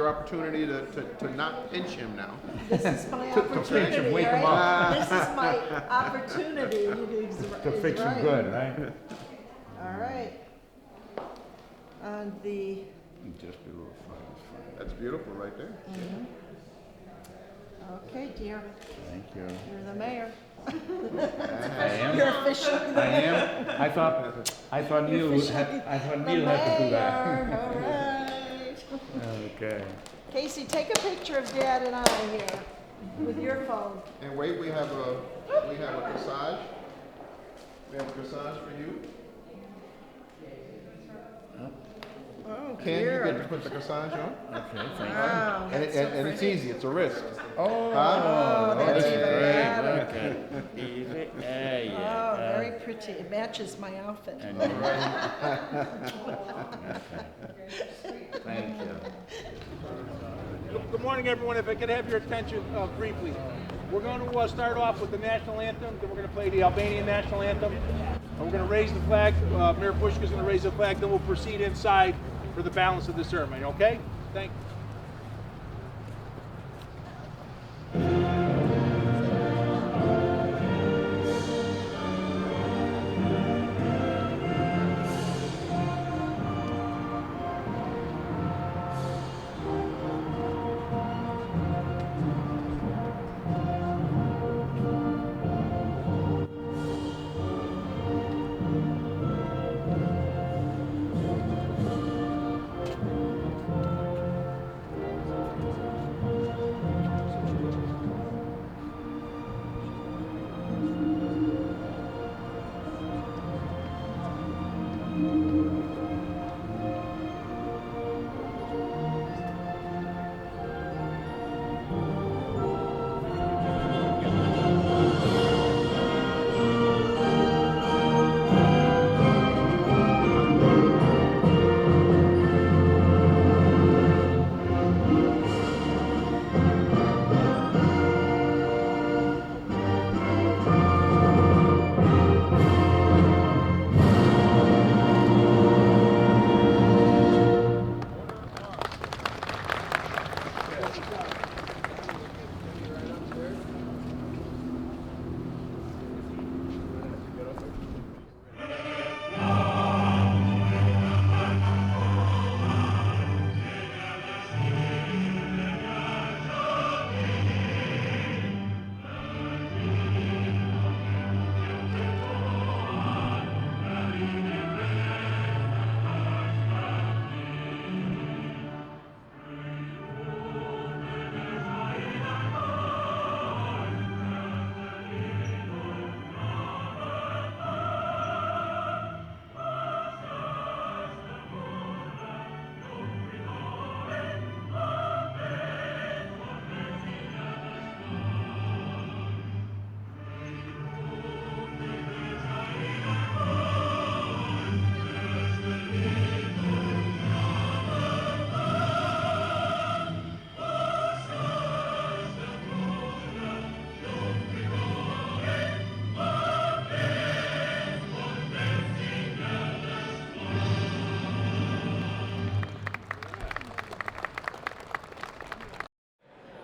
your opportunity to not pinch him now. This is my opportunity, wake him right? This is my opportunity. To fix him good, right? All right. On the, Just do a little That's beautiful right there. okay, dear, Thank you. you're the mayor. I am. You're officially the I am. I thought Neil had to do that. mayor. All right. Okay. Casey, take a picture of Dad and I here with your phone. And wait, we have a corsage. We have a corsage for you. Oh, Ken, you get to put the corsage on. Okay. Thank you. Wow, And, that's and, so and it's pretty. easy. It's a wrist. Oh, that's this is even great. better. Look at it. Yeah. Oh, very pretty. It matches my outfit. Thank you. Good morning, everyone. If I could have your attention briefly. We're going to start off with the national anthem, then we're going to play the Albanian national anthem, and we're going to raise the flag. Mayor Bushka is going to raise the flag, then we'll proceed inside for the balance of the ceremony, okay? Thank you.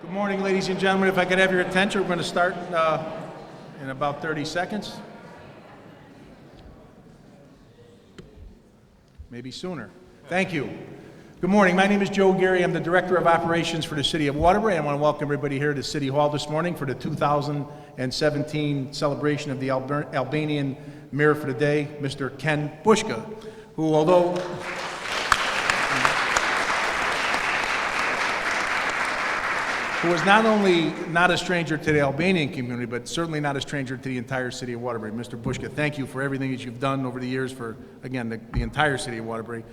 Good morning, ladies and gentlemen. If I could have your attention, we're going to start in about 30 seconds. Maybe sooner. Thank you. Good morning. My name is Joe Geary. I'm the Director of Operations for the City of Waterbury. I want to welcome everybody here to City Hall this morning for the 2017 celebration of the Albanian Mayor for the Day, Mr. Ken Bushka, who, although who is not only not a stranger to the Albanian community, but certainly not a stranger to the entire city of Waterbury. Mr. Bushka, thank you for everything that you've done over the years for, again, the entire city of Waterbury,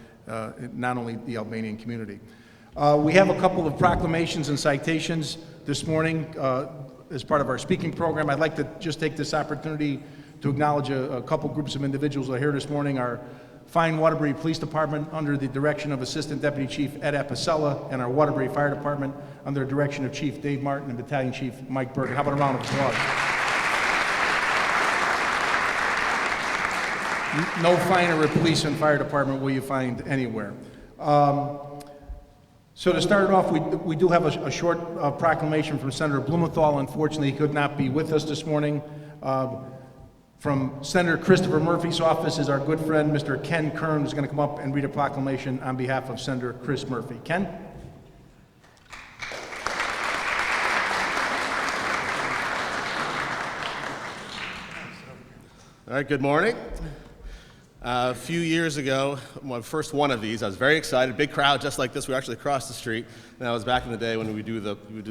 not only the Albanian community. We have a couple of proclamations and citations this morning as part of our speaking program. I'd like to just take this opportunity to acknowledge a couple groups of individuals that are here this morning. Our fine Waterbury Police Department under the direction of Assistant Deputy Chief Ed Apicella, and our Waterbury Fire Department under the direction of Chief Dave Martin and Battalion Chief Mike Bergen. How about a round of applause? No finer a police and fire department will you find anywhere. So to start off, we do have a short proclamation from Senator Blumenthal. Unfortunately, he could not be with us this morning. From Senator Christopher Murphy's office is our good friend, Mr. Ken Kern, who's going to come up and read a proclamation on behalf of Senator Chris Murphy. Ken? All right, good morning. A few years ago, my first one of these, I was very excited, big crowd just like this. We were actually across the street. And that was back in the day when we would do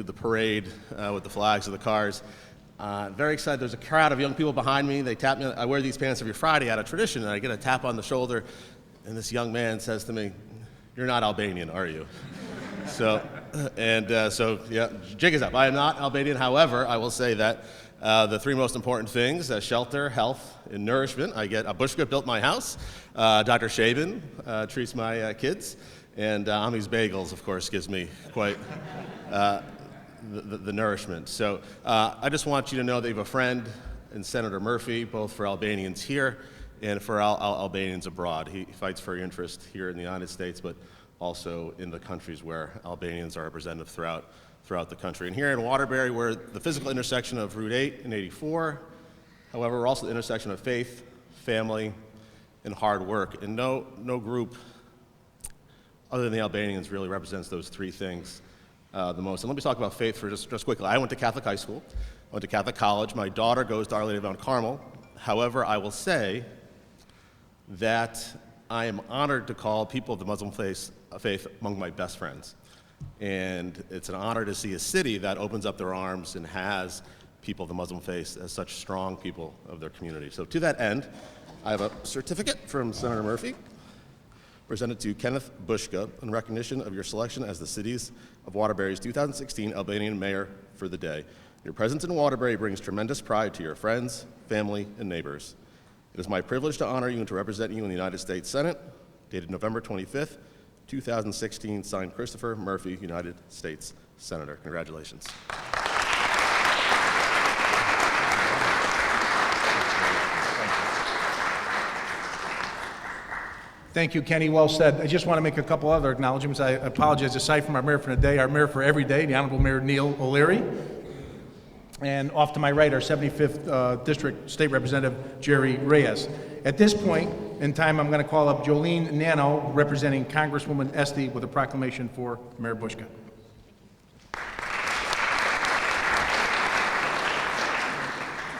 the parade with the flags of the cars. Very excited. There's a crowd of young people behind me. They tap me. I wear these pants every Friday out of tradition, and I get a tap on the shoulder, and this young man says to me, "You're not Albanian, are you?" So yeah, jig is up. I am not Albanian. However, I will say that the three most important things, shelter, health, and nourishment. I get, Bushka built my house, Dr. Shaban treats my kids, and Ami's Bagels, of course, gives me quite the nourishment. So I just want you to know that you have a friend in Senator Murphy, both for Albanians here and for Albanians abroad. He fights for your interest here in the United States, but also in the countries where Albanians are represented throughout the country. And here in Waterbury, we're the physical intersection of Route 8 and 84. However, we're also the intersection of faith, family, and hard work. And no group other than the Albanians really represents those three things the most. And let me talk about faith for just quickly. I went to Catholic high school. I went to Catholic college. My daughter goes to Our Lady of Mount Carmel. However, I will say that I am honored to call people of the Muslim faith among my best friends. And it's an honor to see a city that opens up their arms and has people of the Muslim faith as such strong people of their community. So to that end, I have a certificate from Senator Murphy presented to Kenneth Bushka in recognition of your selection as the cities of Waterbury's 2016 Albanian Mayor for the day. Your presence in Waterbury brings tremendous pride to your friends, family, and neighbors. It is my privilege to honor you and to represent you in the United States Senate, dated November 25th, 2016, signed Christopher Murphy, United States Senator. Congratulations. Thank you, Kenny. Well said. I just want to make a couple other acknowledgments. I apologize aside from our mayor for today, our mayor for every day, the Honorable Mayor Neil O'Leary. And off to my right, our 75th District State Representative Jerry Reyes. At this point in time, I'm going to call up Jolene Nano, representing Congresswoman Esty, with a proclamation for Mayor Bushka.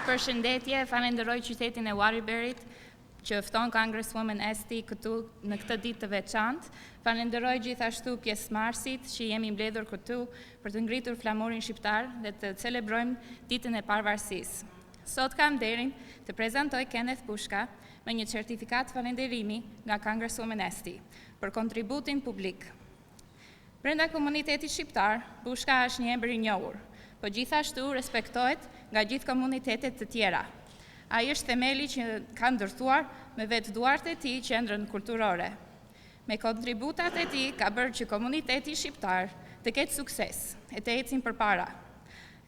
Përshëndetje, falenderoj qytetin e Waterburyt që fton Congresswoman Esty këtu në këtë ditë të veçantë. Falenderoj gjithashtu pjesëmarrësit që jemi mbledhur këtu për të ngritur flamurin shqiptar dhe të celebrojmë ditën e pavarësisë. Sot kam nderin të prezantoj Kenneth Bushka me një certifikat falenderimi nga Congresswoman Esty për kontributin publik. Brenda komunitetit shqiptar, Bushka është një emër i njohur, por gjithashtu respektohet nga gjithë komunitetet të tjera. Ai është themeli që ka ndërtuar me vetë duart e tij qendrën kulturore. Me kontributat e tij ka bërë që komuniteti shqiptar të ketë sukses e të ecin përpara.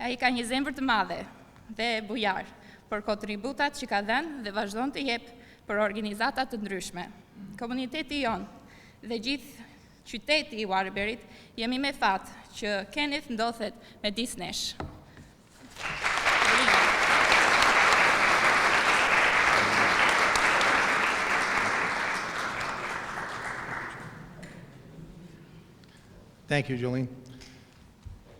Ai ka një zemër të madhe dhe bujar për kontributat që ka dhënë dhe vazhdon të jep për organizata të ndryshme. Komuniteti jon dhe gjithë qyteti i Waterburyt jemi me fat që Kenneth ndodhet me disnesh. Thank you, Jolene.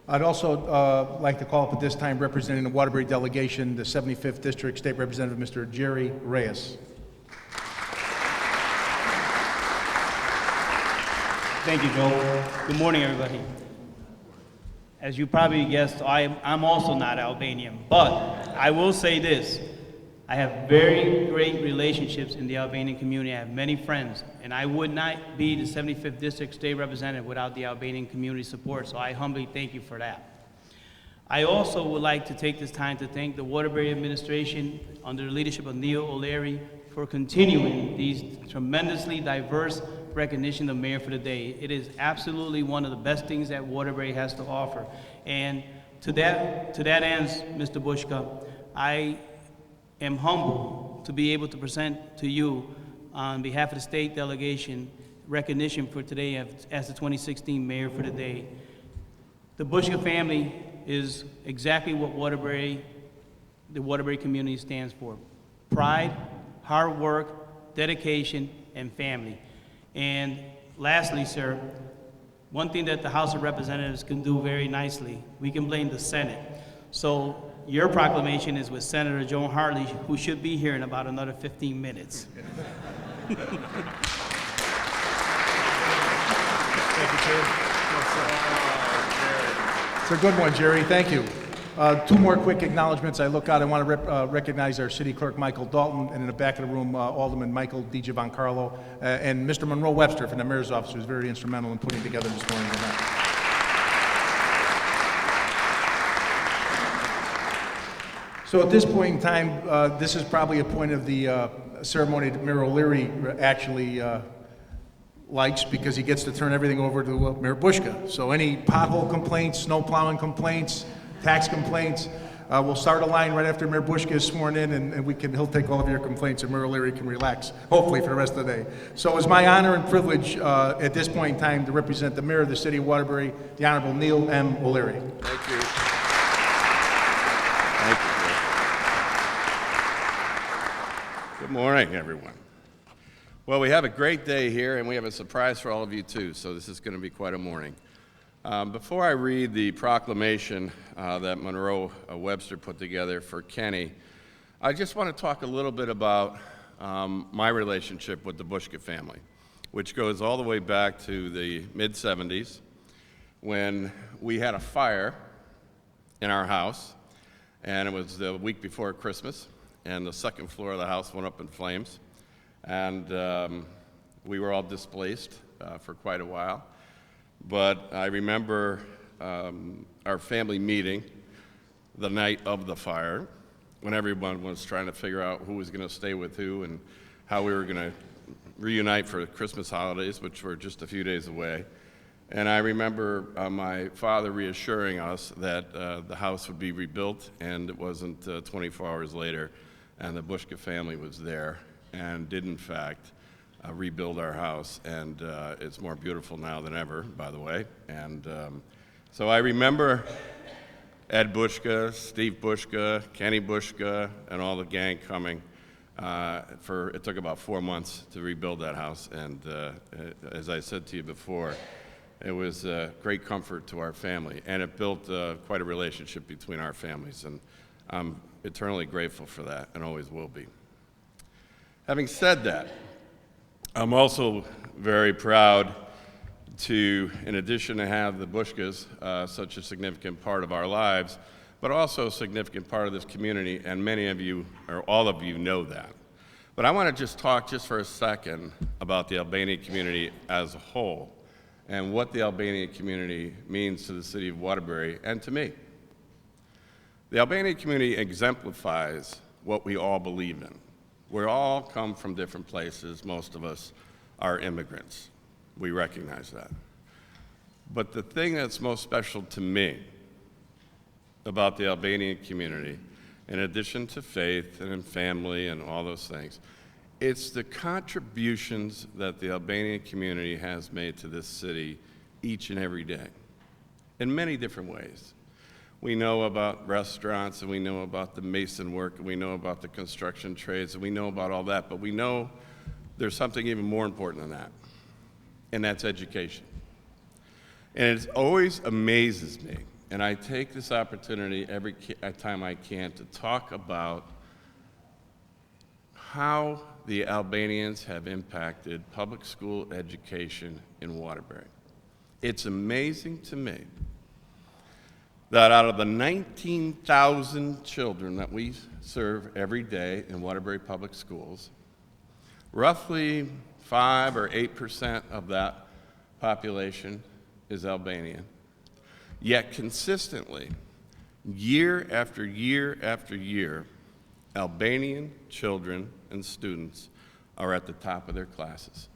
I'd also like to call up at this time, representing the Waterbury delegation, the 75th District State Representative, Mr. Jerry Reyes. Thank you, Joel. Good morning, everybody. As you probably guessed, I'm also not Albanian, but I will say this. I have very great relationships in the Albanian community. I have many friends, and I would not be the 75th District State Representative without the Albanian community support, so I humbly thank you for that. I also would like to take this time to thank the Waterbury administration under the leadership of Neil O'Leary for continuing these tremendously diverse recognition of Mayor for the Day. It is absolutely one of the best things that Waterbury has to offer. And to that end, Mr. Bushka, I am humbled to be able to present to you on behalf of the state delegation recognition for today as the 2016 mayor for the day. The Bushka family is exactly what the Waterbury community stands for. Pride, hard work, dedication, and family. And lastly, sir, one thing that the House of Representatives can do very nicely, we can blame the Senate. So your proclamation is with Senator Joan Hartley, who should be here in about another 15 minutes. Thank you, Jerry. It's a good one, Jerry. Thank you. Two more quick acknowledgments. I look out. I want to recognize our city clerk, Michael Dalton, and in the back of the room, Alderman Michael DiGiovancarlo, and Mr. Monroe Webster from the mayor's office, who was very instrumental in putting together this morning's event. So at this point in time, this is probably a point of the ceremony that Mayor O'Leary actually likes, because he gets to turn everything over to Mayor Bushka. So any pothole complaints, snow plowing complaints, tax complaints, we'll start a line right after Mayor Bushka is sworn in, and he'll take all of your complaints, and Mayor O'Leary can relax, hopefully, for the rest of the day. So it's my honor and privilege at this point in time to represent the mayor of the city of Waterbury, the Honorable Neil M. O'Leary. Thank you. Thank you. Good morning, everyone. Well, we have a great day here, and we have a surprise for all of you, too, so this is going to be quite a morning. Before I read the proclamation that Monroe Webster put together for Kenny, I just want to talk a little bit about my relationship with the Bushka family, which goes all the way back to the mid-'70s when we had a fire in our house, and it was the week before Christmas, and the second floor of the house went up in flames, and we were all displaced for quite a while. But I remember our family meeting the night of the fire, when everyone was trying to figure out who was going to stay with who and how we were going to reunite for the Christmas holidays, which were just a few days away. And I remember my father reassuring us that the house would be rebuilt, and it wasn't 24 hours later, and the Bushka family was there and did, in fact, rebuild our house, and it's more beautiful now than ever, by the way. And so I remember Ed Bushka, Steve Bushka, Kenny Bushka, and all the gang coming. It took about 4 months to rebuild that house, and as I said to you before, it was a great comfort to our family, and it built quite a relationship between our families, and I'm eternally grateful for that, and always will be. Having said that, I'm also very proud to, in addition to have the Bushkas such a significant part of our lives, but also a significant part of this community, and many of you, or all of you, know that. But I want to just talk just for a second about the Albanian community as a whole, and what the Albanian community means to the city of Waterbury and to me. The Albanian community exemplifies what we all believe in. We all come from different places. Most of us are immigrants. We recognize that. But the thing that's most special to me about the Albanian community, in addition to faith and family and all those things, it's the contributions that the Albanian community has made to this city each and every day, in many different ways. We know about restaurants, and we know about the mason work, and we know about the construction trades, and we know about all that, but we know there's something even more important than that, and that's education. And it always amazes me, and I take this opportunity every time I can to talk about how the Albanians have impacted public school education in Waterbury. It's amazing to me that out of the 19,000 children that we serve every day in Waterbury Public Schools, roughly 5 or 8% of that population is Albanian. Yet consistently, year after year after year, Albanian children and students are at the top of their classes.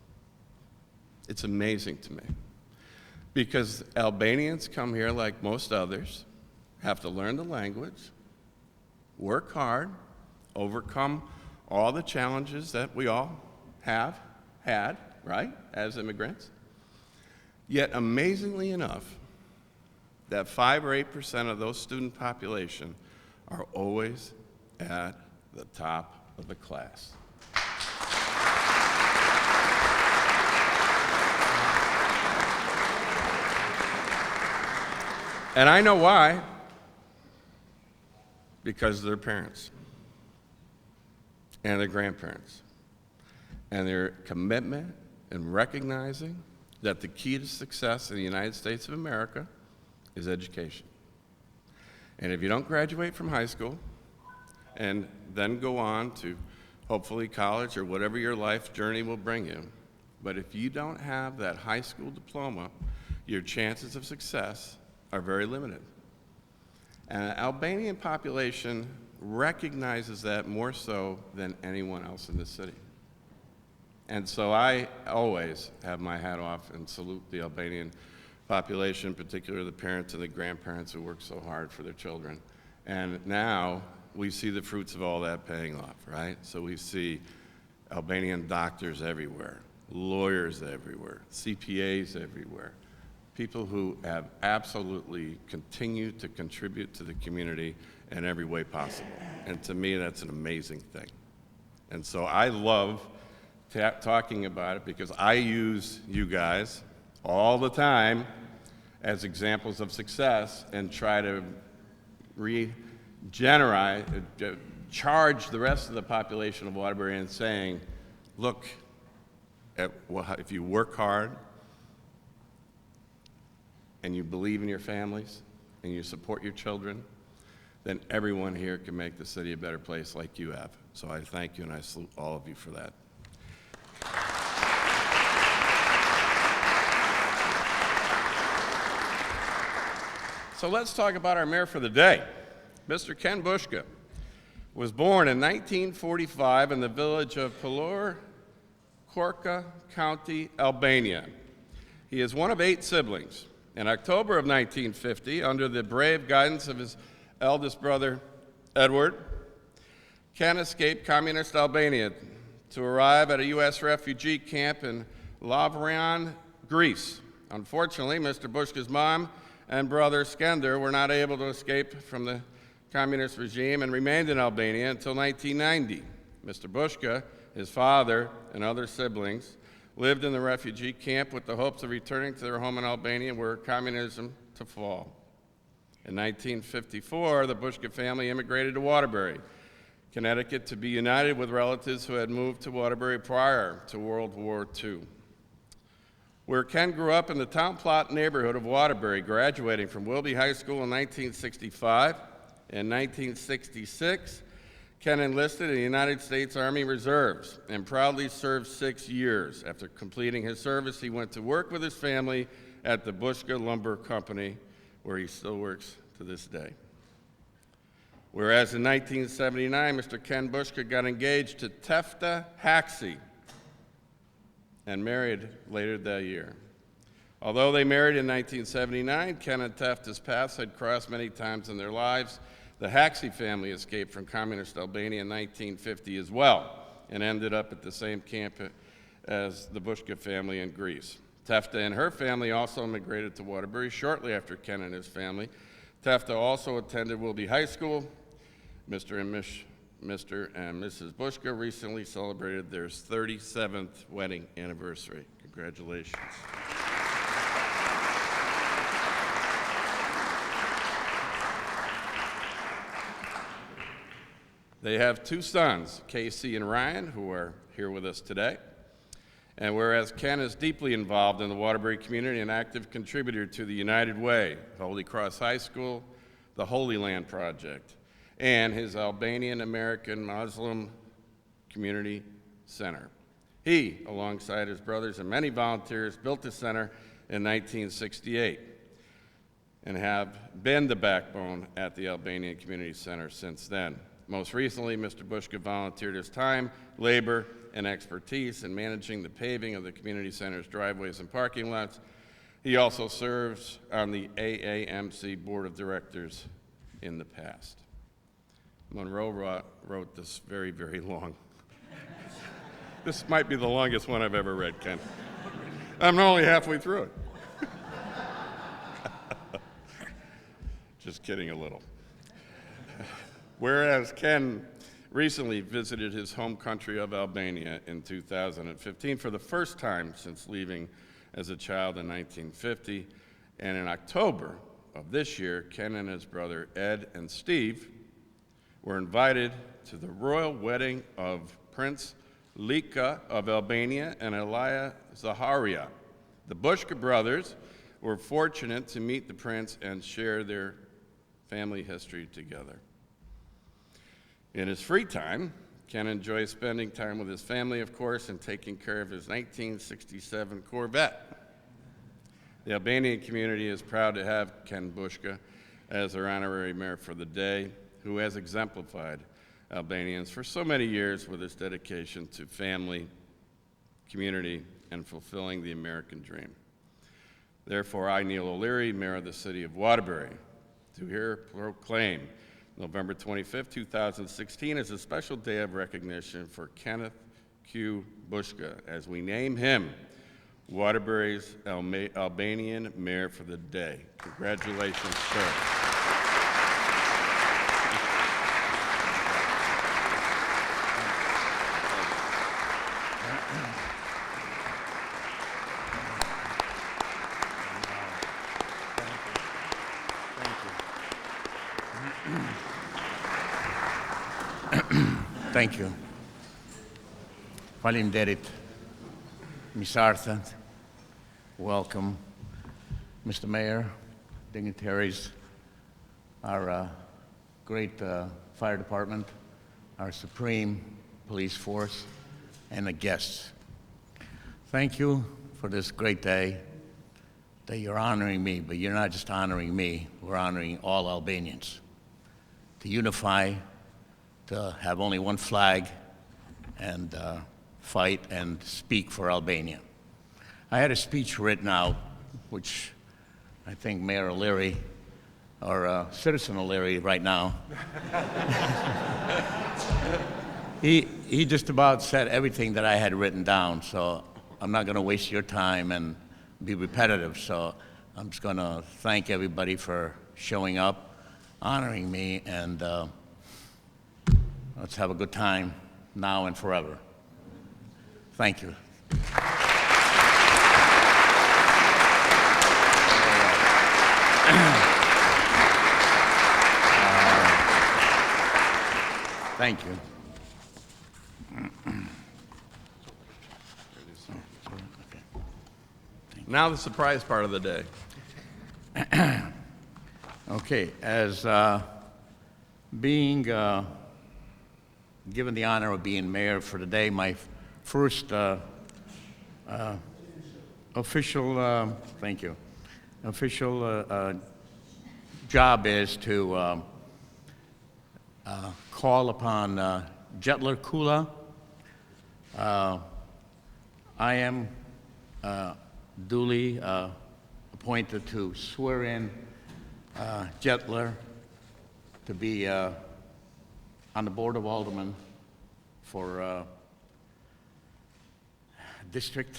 It's amazing to me, because Albanians come here like most others, have to learn the language, work hard, overcome all the challenges that we all have had, right, as immigrants. Yet, amazingly enough, that 5 or 8% of those student population are always at the top of the class. And I know why. Because of their parents and their grandparents and their commitment in recognizing that the key to success in the United States of America is education. And if you don't graduate from high school and then go on to hopefully college or whatever your life journey will bring you, but if you don't have that high school diploma, your chances of success are very limited. And the Albanian population recognizes that more so than anyone else in the city. And so I always have my hat off and salute the Albanian population, particularly the parents and the grandparents who work so hard for their children. And now we see the fruits of all that paying off, right? So we see Albanian doctors everywhere, lawyers everywhere, CPAs everywhere, people who have absolutely continued to contribute to the community in every way possible. And to me, that's an amazing thing. And so I love talking about it because I use you guys all the time as examples of success and try to charge the rest of the population of Waterbury and saying, look, if you work hard, and you believe in your families, and you support your children, then everyone here can make the city a better place like you have. So I thank you, and I salute all of you for that. So let's talk about our mayor for the day. Mr. Ken Bushka was born in 1945 in the village of Pelor, Korka County, Albania. He is one of 8 siblings. In October of 1950, under the brave guidance of his eldest brother, Edward, Ken escaped communist Albania to arrive at a U.S. refugee camp in Lavrion, Greece. Unfortunately, Mr. Bushka's mom and brother, Skender, were not able to escape from the communist regime and remained in Albania until 1990. Mr. Bushka, his father, and other siblings lived in the refugee camp with the hopes of returning to their home in Albania were communism to fall. In 1954, the Bushka family immigrated to Waterbury, Connecticut, to be united with relatives who had moved to Waterbury prior to World War II. Where Ken grew up in the town plot neighborhood of Waterbury, graduating from Wilby High School in 1965. In 1966, Ken enlisted in the United States Army Reserves and proudly served 6 years. After completing his service, he went to work with his family at the Bushka Lumber Company, where he still works to this day. Whereas in 1979, Mr. Ken Bushka got engaged to Tefta Haxi and married later that year. Although they married in 1979, Ken and Tefta's paths had crossed many times in their lives. The Haxi family escaped from communist Albania in 1950 as well and ended up at the same camp as the Bushka family in Greece. Tefta and her family also immigrated to Waterbury shortly after Ken and his family. Tefta also attended Wilby High School. Mr. and Mrs. Bushka recently celebrated their 37th wedding anniversary. Congratulations. They have 2 sons, Casey and Ryan, who are here with us today. And whereas Ken is deeply involved in the Waterbury community, an active contributor to the United Way, Holy Cross High School, the Holy Land Project, and his Albanian American Muslim Community Center. He, alongside his brothers and many volunteers, built the center in 1968 and have been the backbone at the Albanian Community Center since then. Most recently, Mr. Bushka volunteered his time, labor, and expertise in managing the paving of the community center's driveways and parking lots. He also serves on the AAMC Board of Directors in the past. Monroe wrote this very, very long This might be the longest one I've ever read, Ken. I'm only halfway through it. Just kidding a little. Whereas Ken recently visited his home country of Albania in 2015 for the first time since leaving as a child in 1950, and in October of this year, Ken and his brother Ed and Steve were invited to the royal wedding of Prince Lika of Albania and Elia Zaharia. The Bushka brothers were fortunate to meet the prince and share their family history together. In his free time, Ken enjoys spending time with his family, of course, and taking care of his 1967 Corvette. The Albanian community is proud to have Ken Bushka as their honorary mayor for the day, who has exemplified Albanians for so many years with his dedication to family, community, and fulfilling the American dream. Therefore, I, Neil O'Leary, Mayor of the City of Waterbury, do here proclaim November 25th, 2016 as a special day of recognition for Kenneth Q. Bushka as we name him Waterbury's Albanian Mayor for the day. Congratulations, sir. Thank you. Faleminderit. Misartha. Welcome, Mr. Mayor, dignitaries, our great fire department, our supreme police force, and the guests. Thank you for this great day that you're honoring me, but you're not just honoring me, we're honoring all Albanians. To unify, to have only one flag, and fight and speak for Albania. I had a speech written out, which I think Mayor O'Leary, or Citizen O'Leary right now, he just about said everything that I had written down, so I'm not gonna waste your time and be repetitive, so I'm just gonna thank everybody for showing up, honoring me, and let's have a good time now and forever. Thank you. Thank you. Now the surprise part of the day. Okay, as being given the honor of being mayor for today, my first official, thank you, official job is to call upon Jetler Kula. I am duly appointed to swear in Jetler to be on the Board of Aldermen for District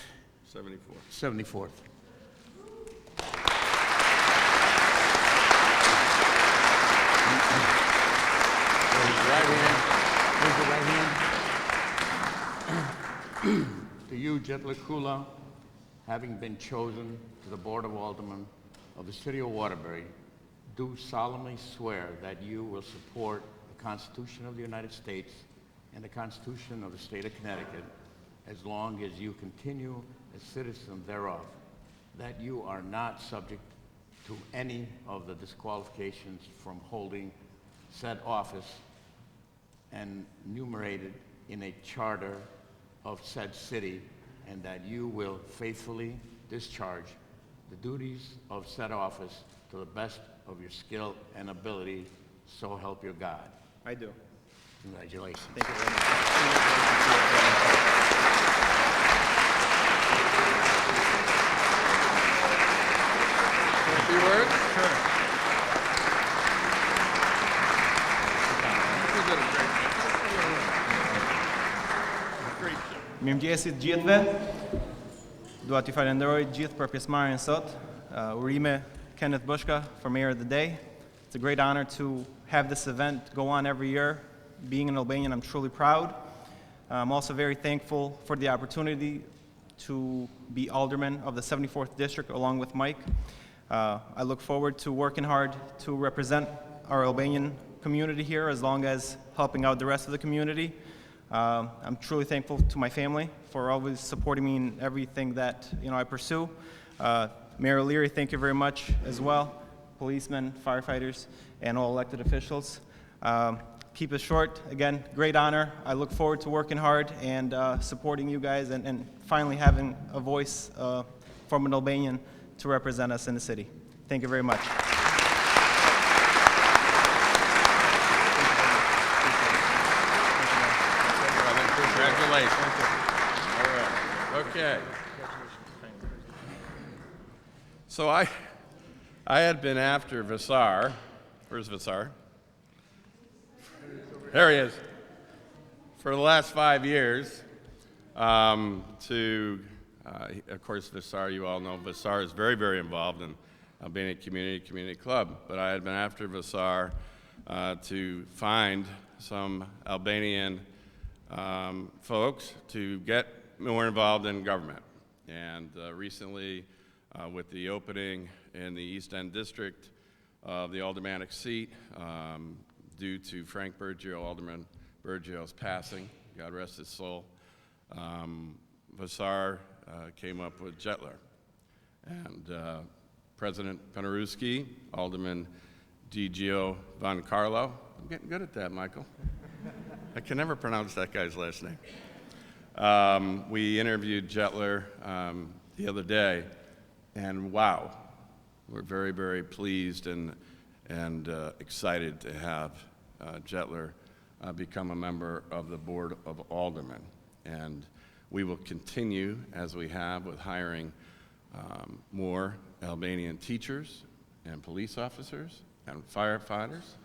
74th. Raise your right hand. To you, Jetler Kula, having been chosen to the Board of Aldermen of the City of Waterbury, do solemnly swear that you will support the Constitution of the United States and the Constitution of the State of Connecticut as long as you continue as citizen thereof, that you are not subject to any of the disqualifications from holding said office and enumerated in a charter of said city, and that you will faithfully discharge the duties of said office to the best of your skill and ability, so help you God. I do. Congratulations. Thank you very much. A few words? Sure. You did a great job. Great job. Mirëmëngjesit gjithëve. Dua t'ju falenderoj gjithë për pjesëmarrjen sot. Urime Kenneth Bushka for Mayor of the Day. It's a great honor to have this event go on every year. Being an Albanian, I'm truly proud. I'm also very thankful for the opportunity to be alderman of the 74th District along with Mike. I look forward to working hard to represent our Albanian community here as long as helping out the rest of the community. I'm truly thankful to my family for always supporting me in everything that I pursue. Mayor O'Leary, thank you very much as well. Policemen, firefighters, and all elected officials. Keep it short. Again, great honor. I look forward to working hard and supporting you guys and finally having a voice from an Albanian to represent us in the city. Thank you very much. Congratulations. All right. Okay. So I had been after Vasar. Where's Vasar? There he is. For the last 5 years, of course, Vasar, you all know, Vasar is very, very involved in Albanian Community Club. But I had been after Vasar to find some Albanian folks to get more involved in government. And recently, with the opening in the East End District of the aldermanic seat, due to Frank Bergio, Alderman Bergio's passing, God rest his soul, Vasar came up with Jetler. And President Penarewski, Alderman Gigio Van Carlo, I'm getting good at that, Michael. I can never pronounce that guy's last name. We interviewed Jetler the other day, and wow, we're very, very pleased and excited to have Jetler become a member of the Board of Aldermen. And we will continue, as we have, with hiring more Albanian teachers and police officers and firefighters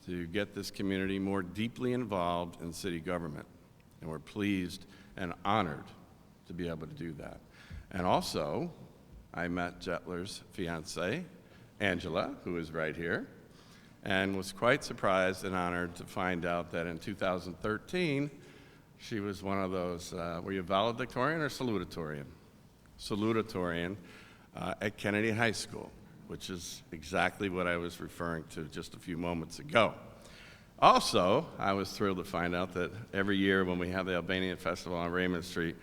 to get this community more deeply involved in city government. And we're pleased and honored to be able to do that. And also, I met Jetler's fiancée, Angela, who is right here, and was quite surprised and honored to find out that in 2013, she was one of those, were you valedictorian or salutatorian? Salutatorian at Kennedy High School, which is exactly what I was referring to just a few moments ago. Also, I was thrilled to find out that every year when we have the Albanian Festival on Raymond Street,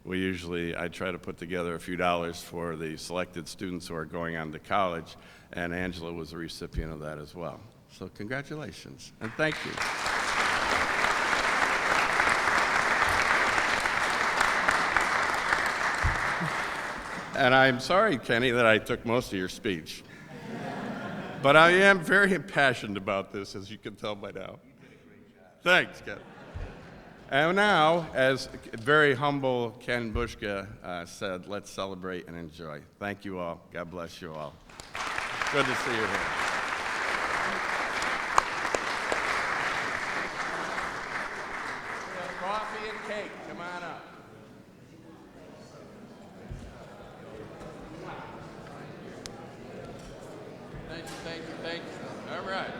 I try to put together a few dollars for the selected students who are going on to college, and Angela was a recipient of that as well. So congratulations, and thank you. And I'm sorry, Kenny, that I took most of your speech. But I am very impassioned about this, as you can tell by now. You did a great job. Thanks, Ken. And now, as very humble Ken Bushka said, let's celebrate and enjoy. Thank you all. God bless you all. Good to see you here. We have coffee and cake. Come on up. Thank you. All right.